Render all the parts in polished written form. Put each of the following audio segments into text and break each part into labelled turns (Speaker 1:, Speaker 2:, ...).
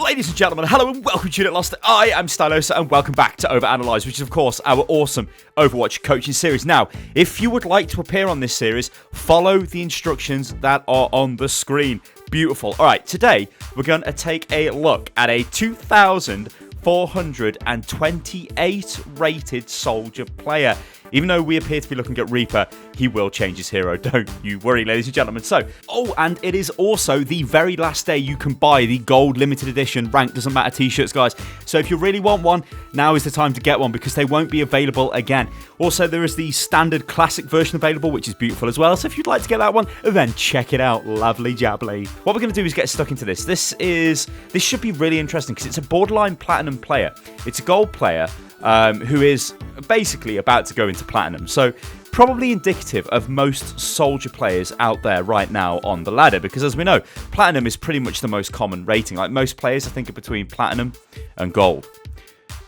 Speaker 1: Ladies and gentlemen, hello and welcome to Unit Lost. I am Stylosa and welcome back to OverAnalyzed, which is of course our awesome Overwatch coaching series. Now, if you would like to appear on this series, follow the instructions that are on the screen. Beautiful. Alright, today we're going to take a look at a 2,428 rated Soldier player. Even though we appear to be looking at Reaper, he will change his hero, don't you worry, ladies and gentlemen. So, and it is also the very last day you can buy the gold limited edition rank doesn't matter t-shirts, guys. So if you really want one, now is the time to get one because they won't be available again. Also, there is the standard classic version available, which is beautiful as well. So if you'd like to get that one, then check it out. Lovely jabbly. What we're going to do is get stuck into this. This should be really interesting because it's a borderline platinum player. It's a gold player who is basically about to go into platinum. So probably indicative of most Soldier players out there right now on the ladder, because as we know, platinum is pretty much the most common rating. Like most players, I think, are between platinum and gold.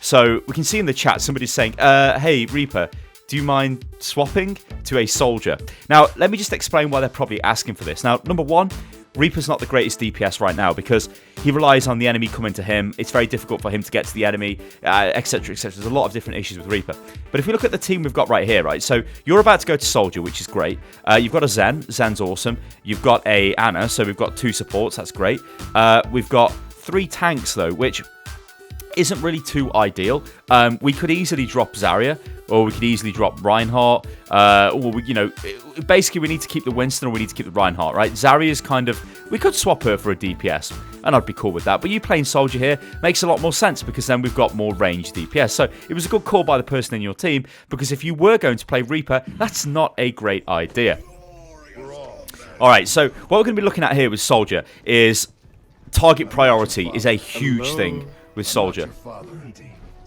Speaker 1: So we can see in the chat somebody's saying, hey Reaper, do you mind swapping to a Soldier? Now let me just explain why they're probably asking for this. Now, number one, Reaper's not the greatest DPS right now because he relies on the enemy coming to him. It's very difficult for him to get to the enemy, etc, etc. There's a lot of different issues with Reaper. But if we look at the team we've got right here, right? So you're about to go to Soldier, which is great. You've got a Zen. Zen's awesome. You've got a Ana, so we've got 2 supports. That's great. We've got 3 tanks, though, which isn't really too ideal. We could easily drop Zarya, or we could easily drop Reinhardt, or basically we need to keep the Winston or we need to keep the Reinhardt, right? Zarya is kind of, we could swap her for a DPS, and I'd be cool with that. But you playing Soldier here makes a lot more sense because then we've got more range DPS. So it was a good call by the person in your team because if you were going to play Reaper, that's not a great idea. Alright, so what we're going to be looking at here with Soldier is target priority is a huge thing with Soldier.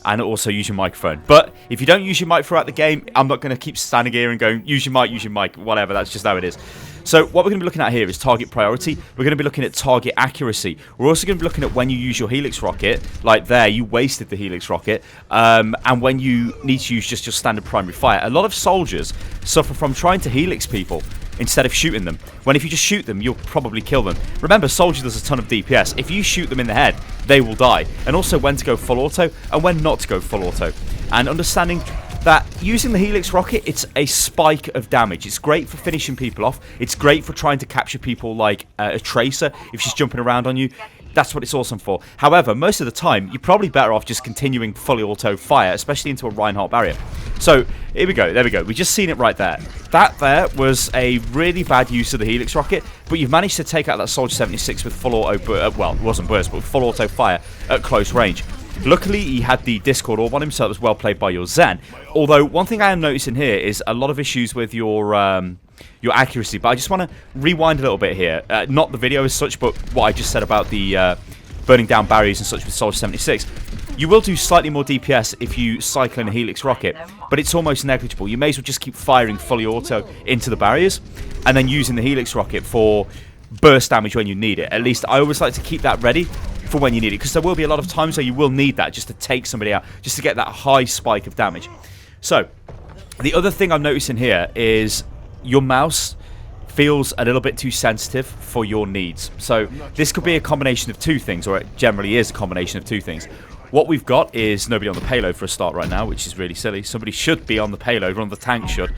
Speaker 1: And also use your microphone. But if you don't use your mic throughout the game, I'm not going to keep standing here and going, use your mic, whatever. That's just how it is. So what we're going to be looking at here is target priority. We're going to be looking at target accuracy. We're also going to be looking at when you use your Helix rocket. Like there, you wasted the Helix rocket. And when you need to use just your standard primary fire. A lot of soldiers suffer from trying to Helix people instead of shooting them. When if you just shoot them, you'll probably kill them. Remember, Soldier does a ton of DPS. If you shoot them in the head, they will die. And also when to go full auto and when not to go full auto. And understanding that using the Helix rocket, it's a spike of damage. It's great for finishing people off. It's great for trying to capture people like a Tracer if she's jumping around on you. That's what it's awesome for. However, most of the time, you're probably better off just continuing fully auto fire, especially into a Reinhardt barrier. So, here we go. There we go. We just seen it right there. That there was a really bad use of the Helix rocket, but you've managed to take out that Soldier 76 with full auto, well, it wasn't burst, but with full auto fire at close range. Luckily, he had the Discord orb on him, so that was well played by your Zen. Although, one thing I am noticing here is a lot of issues with your accuracy, but I just want to rewind a little bit here. Not the video as such, but what I just said about the burning down barriers and such with Soldier 76. You will do slightly more DPS if you cycle in a Helix rocket, but it's almost negligible. You may as well just keep firing fully auto into the barriers and then using the Helix rocket for burst damage when you need it. At least I always like to keep that ready for when you need it, because there will be a lot of times where you will need that just to take somebody out, just to get that high spike of damage. So, the other thing I'm noticing here is your mouse feels a little bit too sensitive for your needs. So this could be a combination of 2 things, or it generally is a combination of 2 things. What we've got is nobody on the payload for a start right now, which is really silly. Somebody should be on the payload, or on the tank should.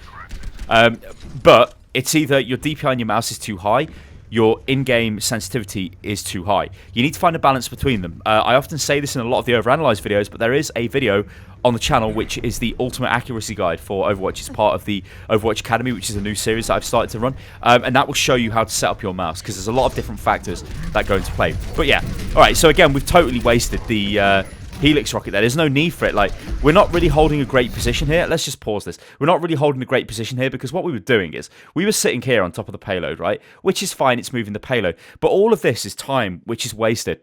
Speaker 1: But it's either your DPI on your mouse is too high, your in-game sensitivity is too high. You need to find a balance between them. I often say this in a lot of the OverAnalyzed videos, but there is a video on the channel which is the ultimate accuracy guide for Overwatch. It's part of the Overwatch Academy, which is a new series that I've started to run, and that will show you how to set up your mouse, because there's a lot of different factors that go into play. But yeah, alright, so again, we've totally wasted the Helix rocket there. There's no need for it. Like, we're not really holding a great position here. Let's just pause this. We're not really holding a great position here because what we were doing is we were sitting here on top of the payload, right? Which is fine. It's moving the payload. But all of this is time, which is wasted.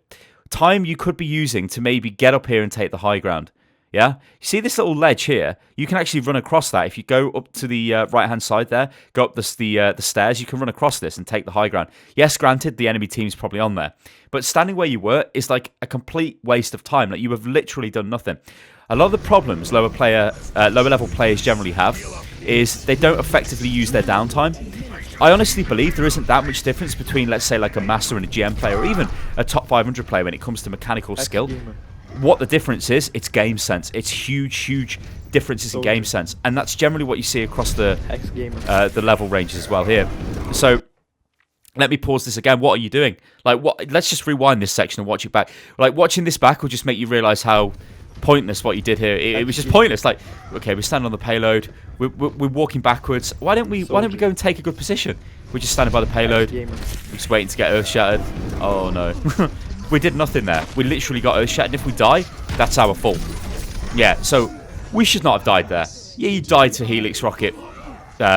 Speaker 1: Time you could be using to maybe get up here and take the high ground. Yeah? You see this little ledge here? You can actually run across that. If you go up to the right-hand side there, go up the stairs, you can run across this and take the high ground. Yes, granted, the enemy team's probably on there. But standing where you were is like a complete waste of time. Like, you have literally done nothing. A lot of the problems lower level players generally have is they don't effectively use their downtime. I honestly believe there isn't that much difference between, let's say, like a master and a GM player, or even a top 500 player when it comes to mechanical skill. What the difference is, it's game sense. It's huge differences in game sense, and that's generally what you see across the level ranges as well here. So let me pause this again. What are you doing? Like, what? Let's just rewind this section and watch it back. Like, watching this back will just make you realize how pointless what you did here. It was just pointless. Like, okay, we're standing on the payload. We're walking backwards. Why don't we go and take a good position? We're just standing by the payload. We're just waiting to get earth shattered. Oh no. We did nothing there. We literally got earth shattered. If we die, that's our fault. Yeah, so we should not have died there. Yeah, you died to Helix rocket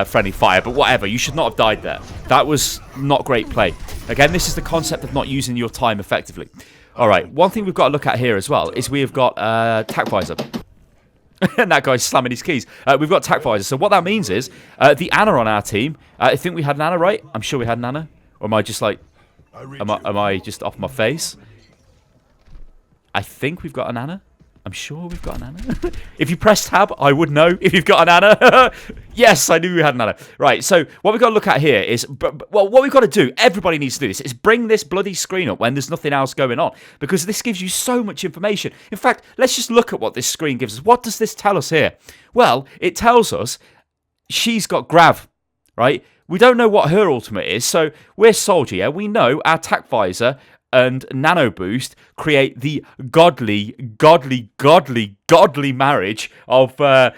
Speaker 1: friendly fire, but whatever. You should not have died there. That was not great play. Again, this is the concept of not using your time effectively. All right, one thing we've got to look at here as well is we have got tac visor. And that guy's slamming his keys. We've got tac visor. So what that means is the Ana on our team. I think we had an Ana, right? I'm sure we had an Ana. Or am I just like... Am I just off my face? I think we've got an Ana. I'm sure we've got an Ana. If you press tab, I would know if you've got an Ana. Yes, I knew we had an Ana. Right, so what we've got to look at here is... Well, what we've got to do, everybody needs to do this, is bring this bloody screen up when there's nothing else going on. Because this gives you so much information. In fact, let's just look at what this screen gives us. What does this tell us here? Well, it tells us she's got grav, right? We don't know what her ultimate is, so we're Soldier, yeah? We know our tac visor and nano boost create the godly marriage of nano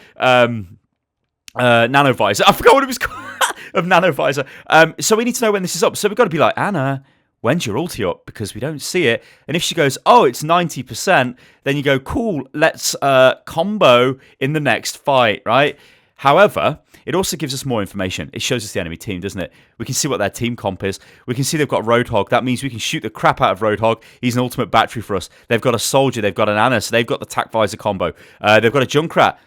Speaker 1: visor. I forgot what it was called. Of nano visor. So we need to know when this is up. So we've got to be like, Ana, when's your ulti up? Because we don't see it. And if she goes, oh, it's 90%, then you go, cool, let's combo in the next fight, right? However, it also gives us more information. It shows us the enemy team, doesn't it? We can see what their team comp is. We can see they've got Roadhog. That means we can shoot the crap out of Roadhog. He's an ultimate battery for us. They've got a Soldier. They've got an Ana. So they've got the tac visor combo. They've got a Junkrat.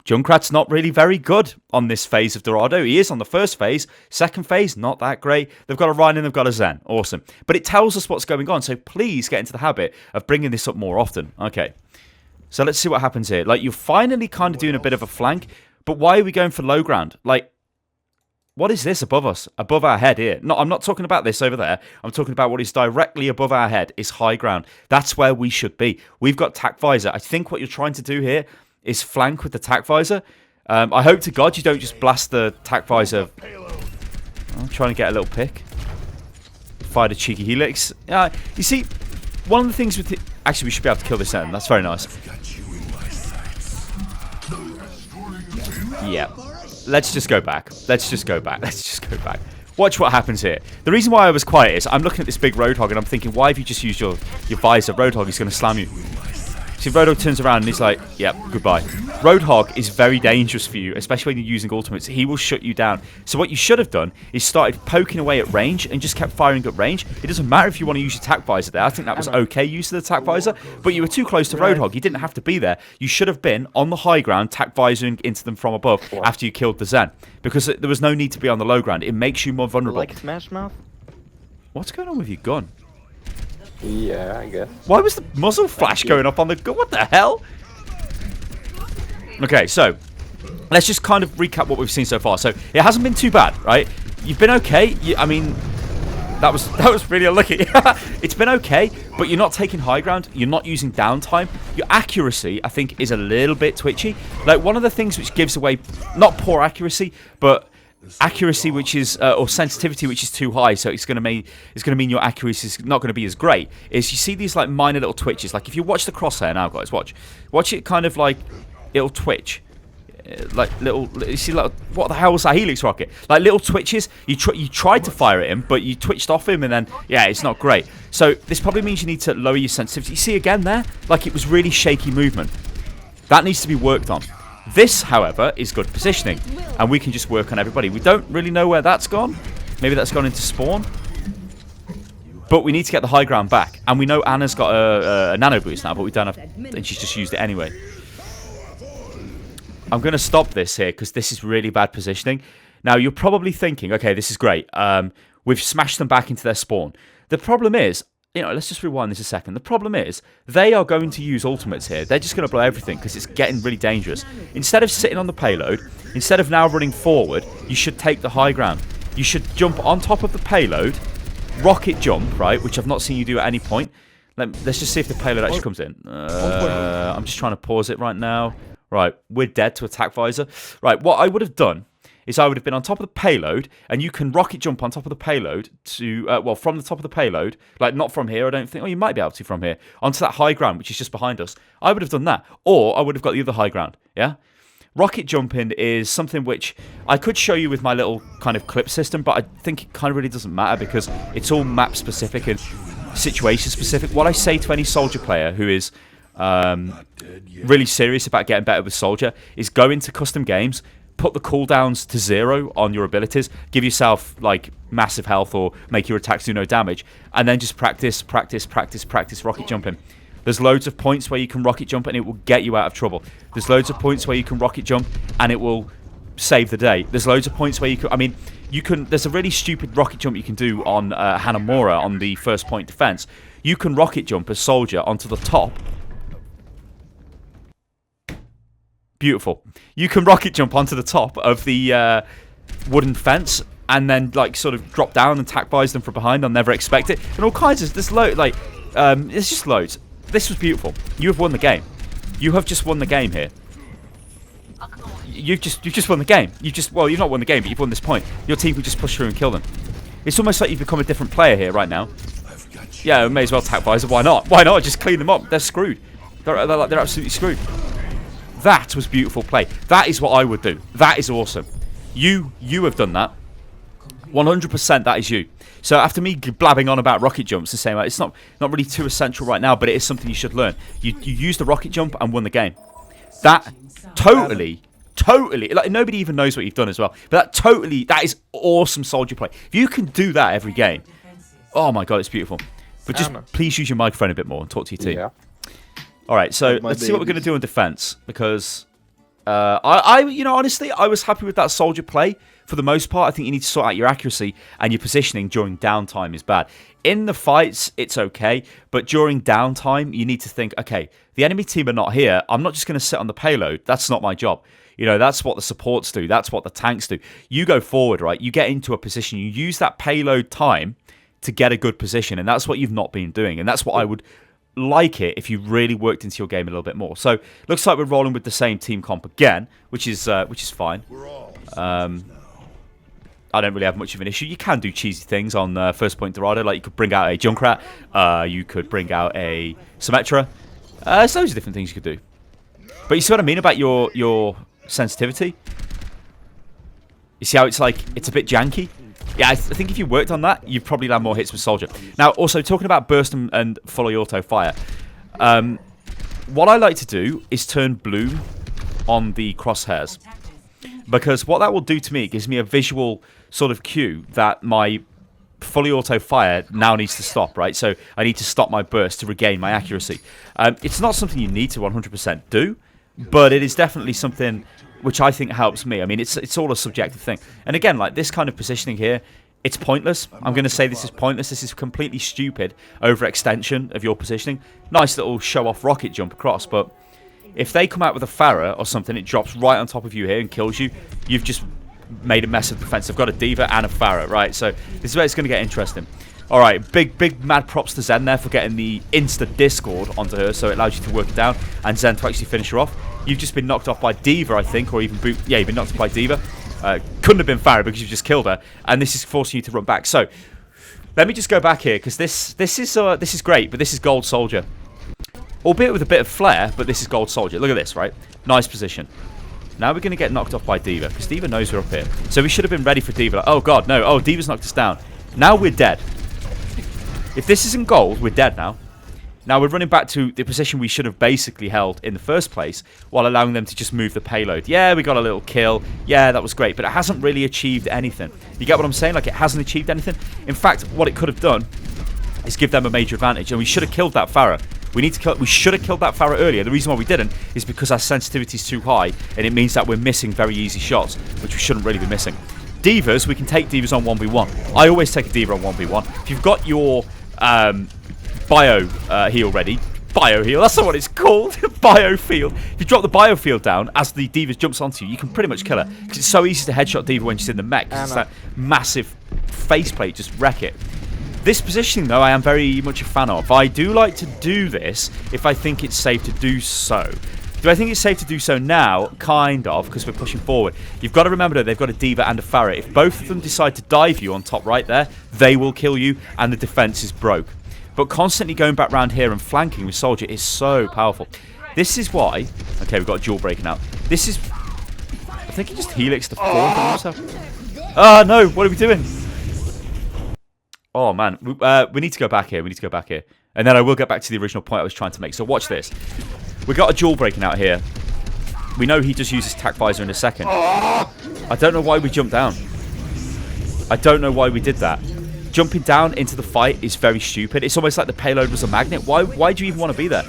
Speaker 1: Junkrat's not really very good on this phase of Dorado. He is on the first phase. Second phase, not that great. They've got a Ryan and they've got a Zen. Awesome. But it tells us what's going on. So please get into the habit of bringing this up more often. Okay. So let's see what happens here. Like, you're finally kind of doing a bit of a flank. But why are we going for low ground? Like, what is this above us? Above our head here? No, I'm not talking about this over there. I'm talking about what is directly above our head is high ground. That's where we should be. We've got tac visor. I think what you're trying to do here is flank with the tac visor. I hope to God you don't just blast the tac visor. I'm trying to get a little pick. Fired a cheeky helix. You see, one of the things with... Actually, we should be able to kill this end. That's very nice. Yeah. Let's just go back. Let's just go back. Watch what happens here. The reason why I was quiet is I'm looking at this big Roadhog and I'm thinking, why have you just used your visor? Roadhog is going to slam you. See, Roadhog turns around and he's like, yep, goodbye. Roadhog is very dangerous for you, especially when you're using ultimates. He will shut you down. So what you should have done is started poking away at range and just kept firing at range. It doesn't matter if you want to use your tac visor there. I think that was okay use of the tac visor, but you were too close to Roadhog. You didn't have to be there. You should have been on the high ground, tac visoring into them from above after you killed the Zen, because there was no need to be on the low ground. It makes you more vulnerable.
Speaker 2: Like Smash Mouth?
Speaker 1: What's going on with your gun?
Speaker 2: Yeah, I guess.
Speaker 1: Why was the muzzle flash going up on the gun? What the hell? Okay, so let's just kind of recap what we've seen so far. So it hasn't been too bad, right? You've been okay. I mean, that was really unlucky. It's been okay, but you're not taking high ground. You're not using downtime. Your accuracy, I think, is a little bit twitchy. Like, one of the things which gives away, not poor accuracy, but accuracy which is or sensitivity which is too high, so it's going to mean your accuracy is not going to be as great, is you see these like minor little twitches. Like if you watch the crosshair now, guys, watch it kind of like it'll twitch, like little, you see, like, what the hell was that helix rocket? Like little twitches. You tried to fire at him, but you twitched off him, and then yeah, it's not great. So this probably means you need to lower your sensitivity. You see again there, like it was really shaky movement. That needs to be worked on. This, however, is good positioning, and we can just work on everybody. We don't really know where that's gone. Maybe that's gone into spawn. But we need to get the high ground back. And we know Anna's got a nano boost now, but we don't have... And she's just used it anyway. I'm going to stop this here, because this is really bad positioning. Now, you're probably thinking, okay, this is great. We've smashed them back into their spawn. The problem is... You know, let's just rewind this a second. The problem is, they are going to use ultimates here. They're just going to blow everything because it's getting really dangerous. Instead of sitting on the payload, instead of now running forward, you should take the high ground. you should jump on top of the payload, rocket jump, right, which I've not seen you do at any point. Let's just see if the payload actually comes in. I'm just trying to pause it right now. Right, we're dead to attack visor. Right, what I would have done is I would have been on top of the payload, and you can rocket jump on top of the payload to, well, from the top of the payload, like not from here, I don't think, oh, you might be able to from here, onto that high ground, which is just behind us. I would have done that, or I would have got the other high ground, yeah? Rocket jumping is something which I could show you with my little kind of clip system, but I think it kind of really doesn't matter because it's all map specific and situation specific. What I say to any Soldier player who is really serious about getting better with Soldier is go into custom games, put the cooldowns to 0 on your abilities, give yourself like massive health or make your attacks do no damage, and then just practice rocket jumping. There's loads of points where you can rocket jump and it will get you out of trouble. There's loads of points where you can rocket jump and it will save the day. There's loads of points where you can, I mean, you can, there's a really stupid rocket jump you can do on Hanamura on the first point defense. You can rocket jump as Soldier onto the top. Beautiful. You can rocket jump onto the top of the wooden fence and then like sort of drop down and attack buys them from behind. They'll never expect it. And all kinds of, there's loads, like, there's just loads. This was beautiful. You have won the game. You have just won the game here. You've just won the game. Well, you've not won the game, but you've won this point. Your team can just push through and kill them. It's almost like you've become a different player here right now. Yeah, we may as well attack visor. Why not? Why not? Just clean them up. They're screwed. They're absolutely screwed. That was beautiful play. That is what I would do. That is awesome. You have done that. 100% that is you. So after me blabbing on about rocket jumps and saying, like, it's not really too essential right now, but it is something you should learn. You used the rocket jump and won the game. That totally, like nobody even knows what you've done as well. But that is awesome Soldier play. If you can do that every game, oh my god, it's beautiful. But just please use your microphone a bit more and talk to your team. Yeah. All right, so let's see what we're going to do on defense because honestly, I was happy with that Soldier play for the most part. I think you need to sort out your accuracy and your positioning during downtime is bad. In the fights, it's okay, but during downtime, you need to think, okay, the enemy team are not here. I'm not just going to sit on the payload. That's not my job. You know, that's what the supports do. That's what the tanks do. You go forward, right? You get into a position. You use that payload time to get a good position, and that's what you've not been doing, and that's what I would like it if you really worked into your game a little bit more. So looks like we're rolling with the same team comp again, which is fine. I don't really have much of an issue. You can do cheesy things on first point Dorado, like you could bring out a Junkrat, you could bring out a Symmetra. There's loads of different things you could do. But you see what I mean about your sensitivity? You see how it's like, it's a bit janky? Yeah, I think if you worked on that, you'd probably land more hits with Soldier. Now, also, talking about burst and fully auto fire, what I like to do is turn blue on the crosshairs. Because what that will do to me, it gives me a visual sort of cue that my fully auto fire now needs to stop, right? So I need to stop my burst to regain my accuracy. It's not something you need to 100% do, but it is definitely something which I think helps me. I mean, it's all a subjective thing. And again, like this kind of positioning here, it's pointless. I'm going to say this is pointless. This is completely stupid overextension of your positioning. Nice little show-off rocket jump across, but if they come out with a Pharah or something, it drops right on top of you here and kills you, you've just made a mess of defense. They've got a Diva and a Pharah, right? So this is where it's going to get interesting. All right, big mad props to Zen there for getting the Insta Discord onto her, so it allows you to work it down, and Zen to actually finish her off. You've just been knocked off by Diva, I think, or even Boot. Yeah, you've been knocked off by Diva. Couldn't have been Pharah because you just killed her, and this is forcing you to run back. So let me just go back here because this is great, but this is Gold Soldier, albeit with a bit of flair. But this is Gold Soldier. Look at this, right? Nice position. Now we're going to get knocked off by Diva because Diva knows we're up here. So we should have been ready for Diva. Like, oh god, no! Oh, Diva's knocked us down. Now we're dead. If this isn't gold, we're dead now. Now we're running back to the position we should have basically held in the first place while allowing them to just move the payload. Yeah, we got a little kill. Yeah, that was great, but it hasn't really achieved anything. You get what I'm saying? Like, it hasn't achieved anything. In fact, what it could have done is give them a major advantage, and we should have killed that Pharah. We should have killed that Pharah earlier. The reason why we didn't is because our sensitivity is too high, and it means that we're missing very easy shots, which we shouldn't really be missing. Divas, we can take Divas on 1v1. I always take a Diva on 1v1. If you've got your bio heal ready, Bioheal, that's not what it's called. Biofield. If you drop the biofield down as the D.Va jumps onto you, you can pretty much kill her. Because it's so easy to headshot D.Va when she's in the mech. It's that massive faceplate, just wreck it. This positioning, though, I am very much a fan of. I do like to do this if I think it's safe to do so. Do I think it's safe to do so now? Kind of, because we're pushing forward. You've got to remember that they've got a D.Va and a Pharah. If both of them decide to dive you on top right there, they will kill you, and the defense is broke. But constantly going back round here and flanking with Soldier is so powerful. This is why... Okay, we've got a duel breaking out. This is... I think he just helixed the fourth. Oh, no. What are we doing? Oh, man. We need to go back here. We need to go back here. And then I will get back to the original point I was trying to make. So watch this. We got a duel breaking out here. We know he just uses tac visor in a second. I don't know why we jumped down. I don't know why we did that. Jumping down into the fight is very stupid. It's almost like the payload was a magnet. Why do you even want to be there?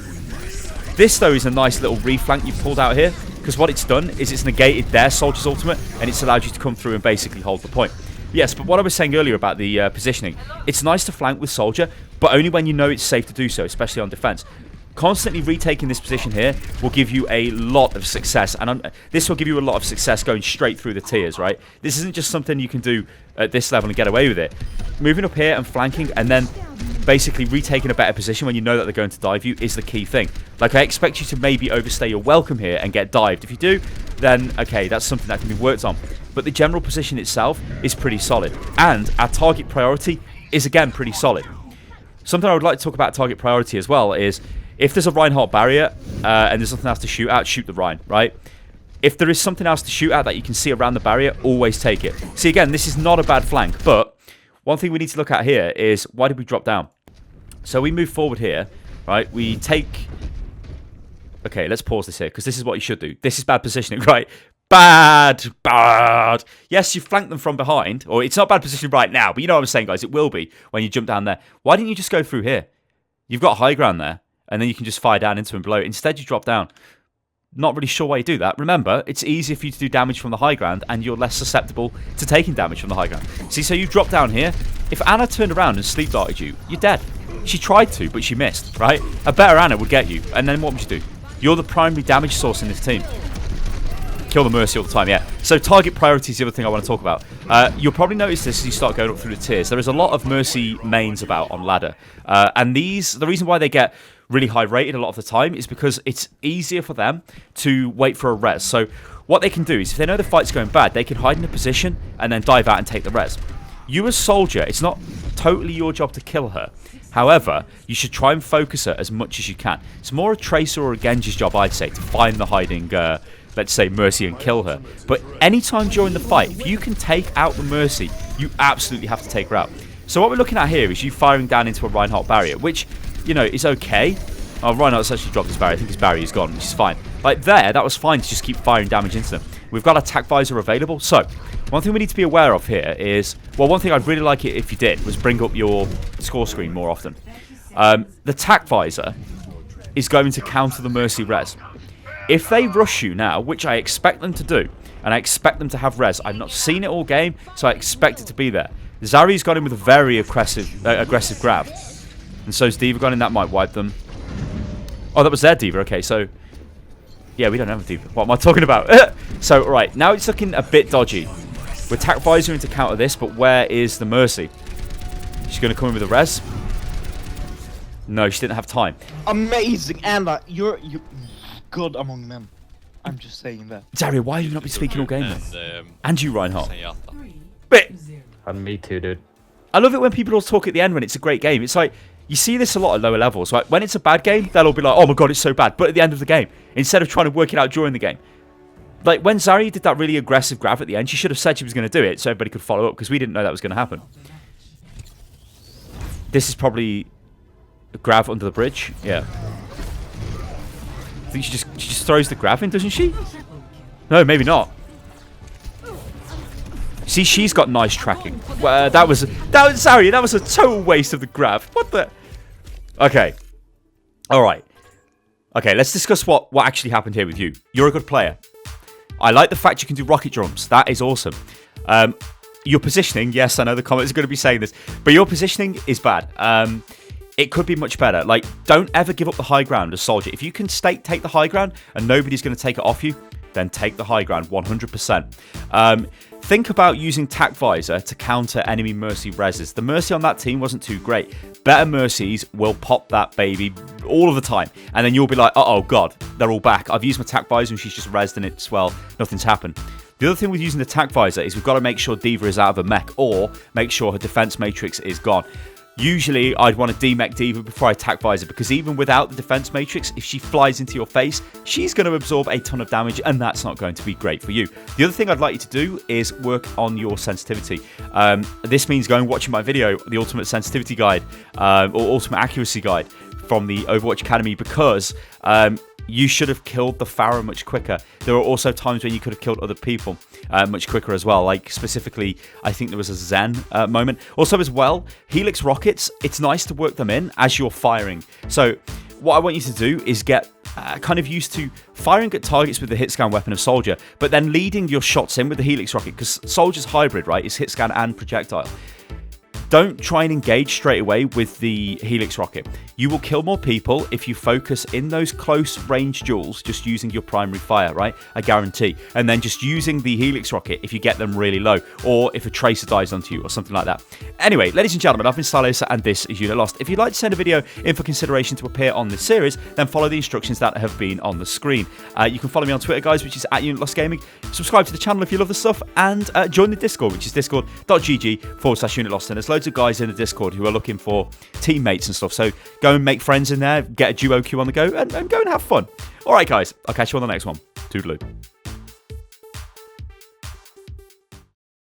Speaker 1: This, though, is a nice little reflank you've pulled out here. Because what it's done is it's negated their Soldier's ultimate. And it's allowed you to come through and basically hold the point. Yes, but what I was saying earlier about the positioning. It's nice to flank with Soldier. But only when you know it's safe to do so. Especially on defense. Constantly retaking this position here will give you a lot of success. And this will give you a lot of success going straight through the tiers, right? This isn't just something you can do at this level and get away with it. Moving up here and flanking and then basically retaking a better position when you know that they're going to dive you is the key thing. Like, I expect you to maybe overstay your welcome here and get dived. If you do, then, okay, that's something that can be worked on. But the general position itself is pretty solid. And our target priority is, again, pretty solid. Something I would like to talk about target priority as well is... If there's a Reinhardt barrier and there's nothing else to shoot at, shoot the Rein, right? If there is something else to shoot at that you can see around the barrier, always take it. See, again, this is not a bad flank, but one thing we need to look at here is why did we drop down? So we move forward here, right? We take... Okay, let's pause this here because this is what you should do. This is bad positioning, right? Bad. Yes, you flank them from behind, or it's not bad positioning right now, but you know what I'm saying, guys. It will be when you jump down there. Why didn't you just go through here? You've got high ground there. And then you can just fire down into him below. Instead, you drop down. Not really sure why you do that. Remember, it's easier for you to do damage from the high ground, and you're less susceptible to taking damage from the high ground. See, so you drop down here. If Anna turned around and sleep darted you, you're dead. She tried to, but she missed, right? A better Anna would get you. And then what would you do? You're the primary damage source in this team. Kill the Mercy all the time, yeah. So target priority is the other thing I want to talk about. You'll probably notice this as you start going up through the tiers. There is a lot of Mercy mains about on ladder. And the reason why they get really high rated a lot of the time is because it's easier for them to wait for a res. So what they can do is if they know the fight's going bad, they can hide in a position and then dive out and take the res. You as Soldier, it's not totally your job to kill her. However, you should try and focus her as much as you can. It's more a Tracer or a Genji's job, I'd say, to find the hiding, let's say, Mercy and kill her. But anytime during the fight, if you can take out the Mercy, you absolutely have to take her out. So what we're looking at here is you firing down into a Reinhardt barrier, which, you know, is okay. Oh, Reinhardt's actually dropped his barrier. I think his barrier is gone, which is fine. Like there, that was fine to just keep firing damage into them. We've got a tac visor available. So, one thing we need to be aware of here is, well, one thing I'd really like it if you did was bring up your score screen more often. The tac visor is going to counter the Mercy res. If they rush you now, which I expect them to do, and I expect them to have res, I've not seen it all game, so I expect it to be there. Zari's got him with a very aggressive grab. And so's D.Va gone in, that might wipe them. Oh, that was their D.Va, okay, so... Yeah, we don't have a D.Va. What am I talking about? So, right, now it's looking a bit dodgy. We're tac visoring to counter this, but where is the Mercy? She's going to come in with a res? No, she didn't have time.
Speaker 3: Amazing, Anna, you're good among men. I'm just saying that.
Speaker 1: Daria, why have you not been speaking all game then? And you, Reinhardt.
Speaker 2: And me too, dude.
Speaker 1: I love it when people all talk at the end when it's a great game. It's like, you see this a lot at lower levels. Right? When it's a bad game, they'll all be like, oh my god, it's so bad. But at the end of the game, instead of trying to work it out during the game. Like, when Zari did that really aggressive grab at the end, she should have said she was going to do it so everybody could follow up, because we didn't know that was going to happen. This is probably a grab under the bridge. Yeah. I think she just throws the grab in, doesn't she? No, maybe not. See, she's got nice tracking. Well, that was sorry, that was a total waste of the grab. What the? Okay. All right. Okay, let's discuss what actually happened here with you. You're a good player. I like the fact you can do rocket jumps. That is awesome. Your positioning, yes, I know the comments are going to be saying this, but your positioning is bad. it could be much better. Like, don't ever give up the high ground as Soldier. If you can take the high ground and nobody's going to take it off you, then take the high ground 100%. Think about using Tac Visor to counter enemy Mercy reses. The Mercy on that team wasn't too great. Better Mercies will pop that baby all of the time. And then you'll be like, oh god, they're all back. I've used my Tac Visor and she's just resed and it's, well, nothing's happened. The other thing with using the Tac Visor is we've got to make sure D.Va is out of a mech or make sure her defense matrix is gone. Usually, I'd want to demech D.Va before I Tac Visor, because even without the defense matrix, if she flies into your face, she's going to absorb a ton of damage, and that's not going to be great for you. The other thing I'd like you to do is work on your sensitivity. This means going and watching my video, the Ultimate Sensitivity Guide, or Ultimate Accuracy Guide from the Overwatch Academy, because you should have killed the Pharah much quicker. There are also times when you could have killed other people much quicker as well. Like, specifically, I think there was a Zen moment. Also, as well, Helix rockets, it's nice to work them in as you're firing. So, what I want you to do is get kind of used to firing at targets with the hit scan weapon of Soldier, but then leading your shots in with the Helix rocket, because Soldier's hybrid, right, is hit scan and projectile. Don't try and engage straight away with the Helix rocket. You will kill more people if you focus in those close range duels just using your primary fire, right? I guarantee. And then just using the Helix rocket if you get them really low, or if a tracer dives onto you or something like that. Anyway, ladies and gentlemen, I've been Stylosa and this is Unit Lost. If you'd like to send a video in for consideration to appear on this series, then follow the instructions that have been on the screen. You can follow me on Twitter, guys, which is @UnitLostGaming. Subscribe to the channel if you love the stuff, and join the Discord, which is discord.gg/UnitLost. And there's loads of guys in the Discord who are looking for teammates and stuff, so go and make friends in there, get a duo queue on the go, and go and have fun. Alright guys, I'll catch you on the next one. Toodaloo.